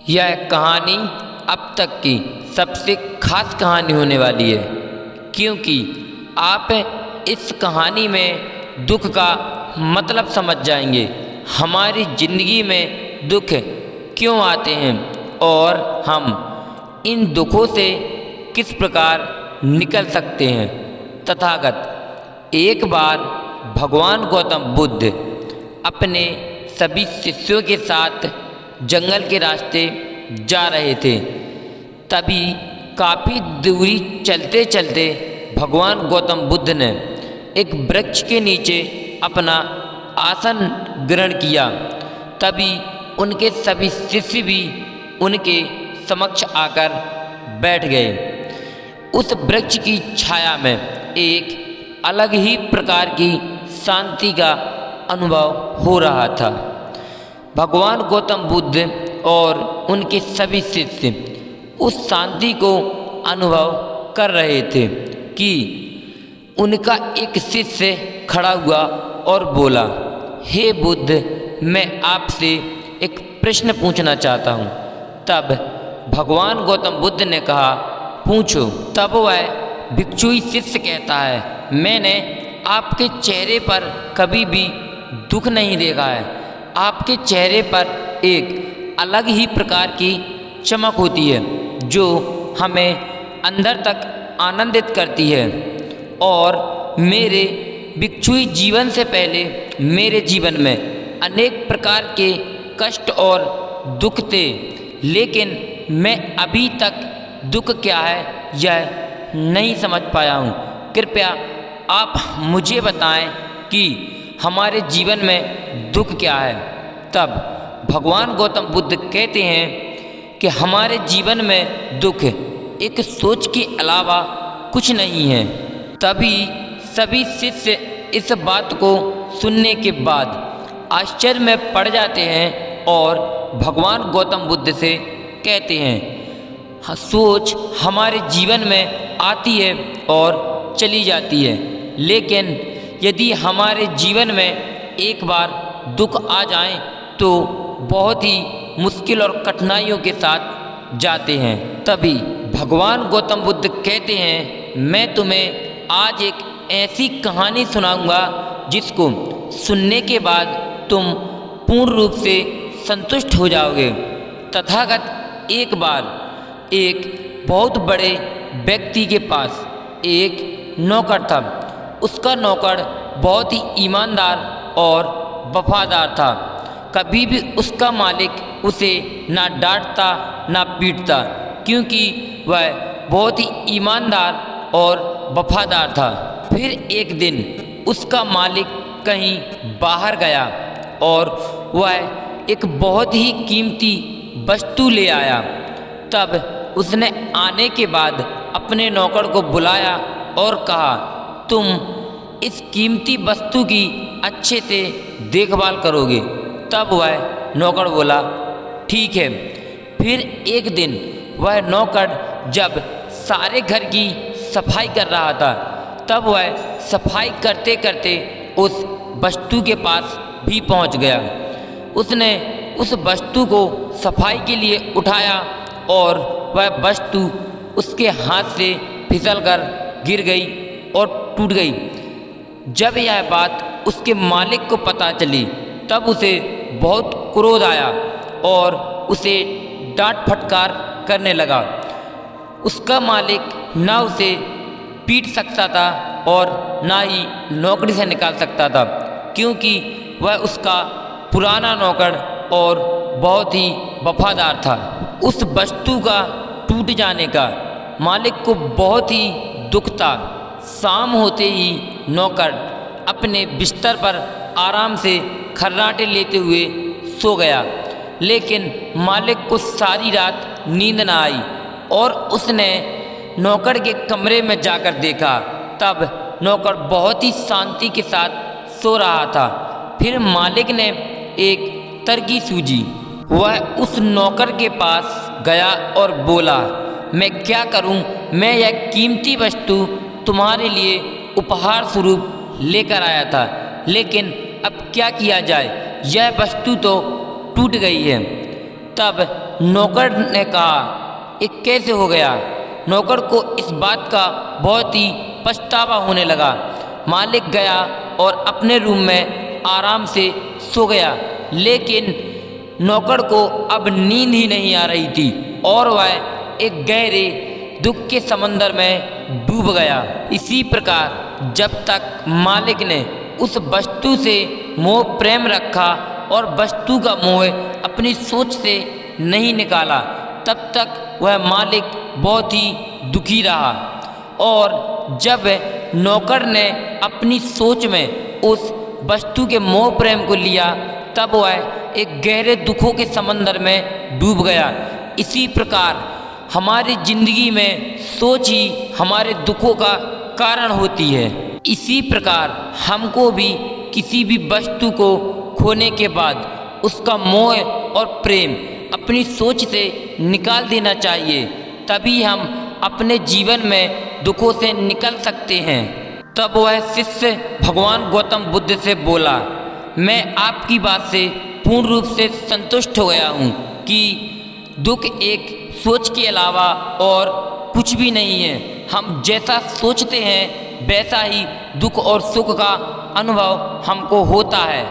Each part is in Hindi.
यह कहानी अब तक की सबसे खास कहानी होने वाली है, क्योंकि आप इस कहानी में दुख का मतलब समझ जाएंगे। हमारी ज़िंदगी में दुख क्यों आते हैं और हम इन दुखों से किस प्रकार निकल सकते हैं। तथागत एक बार भगवान गौतम बुद्ध अपने सभी शिष्यों के साथ जंगल के रास्ते जा रहे थे। तभी काफ़ी दूरी चलते चलते भगवान गौतम बुद्ध ने एक वृक्ष के नीचे अपना आसन ग्रहण किया। तभी उनके सभी शिष्य भी उनके समक्ष आकर बैठ गए। उस वृक्ष की छाया में एक अलग ही प्रकार की शांति का अनुभव हो रहा था। भगवान गौतम बुद्ध और उनके सभी शिष्य उस शांति को अनुभव कर रहे थे कि उनका एक शिष्य खड़ा हुआ और बोला, हे बुद्ध, मैं आपसे एक प्रश्न पूछना चाहता हूँ। तब भगवान गौतम बुद्ध ने कहा, पूछो। तब वह भिक्षुई शिष्य कहता है, मैंने आपके चेहरे पर कभी भी दुख नहीं देखा है। आपके चेहरे पर एक अलग ही प्रकार की चमक होती है जो हमें अंदर तक आनंदित करती है। और मेरे भिक्षुई जीवन से पहले मेरे जीवन में अनेक प्रकार के कष्ट और दुख थे, लेकिन मैं अभी तक दुख क्या है यह नहीं समझ पाया हूँ। कृपया आप मुझे बताएं कि हमारे जीवन में दुख क्या है। तब भगवान गौतम बुद्ध कहते हैं कि हमारे जीवन में दुख एक सोच के अलावा कुछ नहीं है। तभी सभी शिष्य इस बात को सुनने के बाद आश्चर्य में पड़ जाते हैं और भगवान गौतम बुद्ध से कहते हैं, सोच हमारे जीवन में आती है और चली जाती है, लेकिन यदि हमारे जीवन में एक बार दुख आ जाए तो बहुत ही मुश्किल और कठिनाइयों के साथ जाते हैं। तभी भगवान गौतम बुद्ध कहते हैं, मैं तुम्हें आज एक ऐसी कहानी सुनाऊंगा जिसको सुनने के बाद तुम पूर्ण रूप से संतुष्ट हो जाओगे। तथागत एक बार एक बहुत बड़े व्यक्ति के पास एक नौकर था। उसका नौकर बहुत ही ईमानदार और वफादार था। कभी भी उसका मालिक उसे ना डांटता ना पीटता, क्योंकि वह बहुत ही ईमानदार और वफादार था। फिर एक दिन उसका मालिक कहीं बाहर गया और वह एक बहुत ही कीमती वस्तु ले आया। तब उसने आने के बाद अपने नौकर को बुलाया और कहा, तुम इस कीमती वस्तु की अच्छे से देखभाल करोगे। तब वह नौकर बोला, ठीक है। फिर एक दिन वह नौकर जब सारे घर की सफाई कर रहा था, तब वह सफाई करते करते उस वस्तु के पास भी पहुंच गया। उसने उस वस्तु को सफाई के लिए उठाया और वह वस्तु उसके हाथ से फिसलकर गिर गई और टूट गई। जब यह बात उसके मालिक को पता चली, तब उसे बहुत क्रोध आया और उसे डांट फटकार करने लगा। उसका मालिक ना उसे पीट सकता था और ना ही नौकरी से निकाल सकता था, क्योंकि वह उसका पुराना नौकर और बहुत ही वफादार था। उस वस्तु का टूट जाने का मालिक को बहुत ही दुख था। शाम होते ही नौकर अपने बिस्तर पर आराम से खर्राटे लेते हुए सो गया, लेकिन मालिक को सारी रात नींद न आई और उसने नौकर के कमरे में जाकर देखा। तब नौकर बहुत ही शांति के साथ सो रहा था। फिर मालिक ने एक तरकीब सूझी। वह उस नौकर के पास गया और बोला, मैं क्या करूं? मैं यह कीमती वस्तु तुम्हारे लिए उपहार स्वरूप लेकर आया था, लेकिन अब क्या किया जाए? यह वस्तु तो टूट गई है। तब नौकर ने कहा, ये कैसे हो गया? नौकर को इस बात का बहुत ही पछतावा होने लगा। मालिक गया और अपने रूम में आराम से सो गया, लेकिन नौकर को अब नींद ही नहीं आ रही थी और वह एक गहरे दुख के समंदर में डूब गया। इसी प्रकार जब तक मालिक ने उस वस्तु से मोह प्रेम रखा और वस्तु का मोह अपनी सोच से नहीं निकाला, तब तक वह मालिक बहुत ही दुखी रहा। और जब नौकर ने अपनी सोच में उस वस्तु के मोह प्रेम को लिया, तब वह एक गहरे दुखों के समंदर में डूब गया। इसी प्रकार हमारी जिंदगी में सोच ही हमारे दुखों का कारण होती है। इसी प्रकार हमको भी किसी भी वस्तु को खोने के बाद उसका मोह और प्रेम अपनी सोच से निकाल देना चाहिए, तभी हम अपने जीवन में दुखों से निकल सकते हैं। तब वह शिष्य भगवान गौतम बुद्ध से बोला, मैं आपकी बात से पूर्ण रूप से संतुष्ट हो गया हूँ कि दुख एक सोच के अलावा और कुछ भी नहीं है। हम जैसा सोचते हैं वैसा ही दुख और सुख का अनुभव हमको होता है।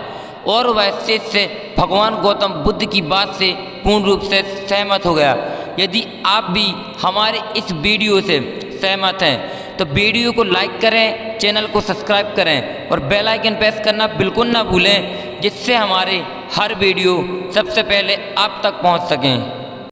और वह शिष्य भगवान गौतम बुद्ध की बात से पूर्ण रूप से सहमत हो गया। यदि आप भी हमारे इस वीडियो से सहमत हैं तो वीडियो को लाइक करें, चैनल को सब्सक्राइब करें और बेल आइकन प्रेस करना बिल्कुल ना भूलें, जिससे हमारे हर वीडियो सबसे पहले आप तक पहुंच सकें।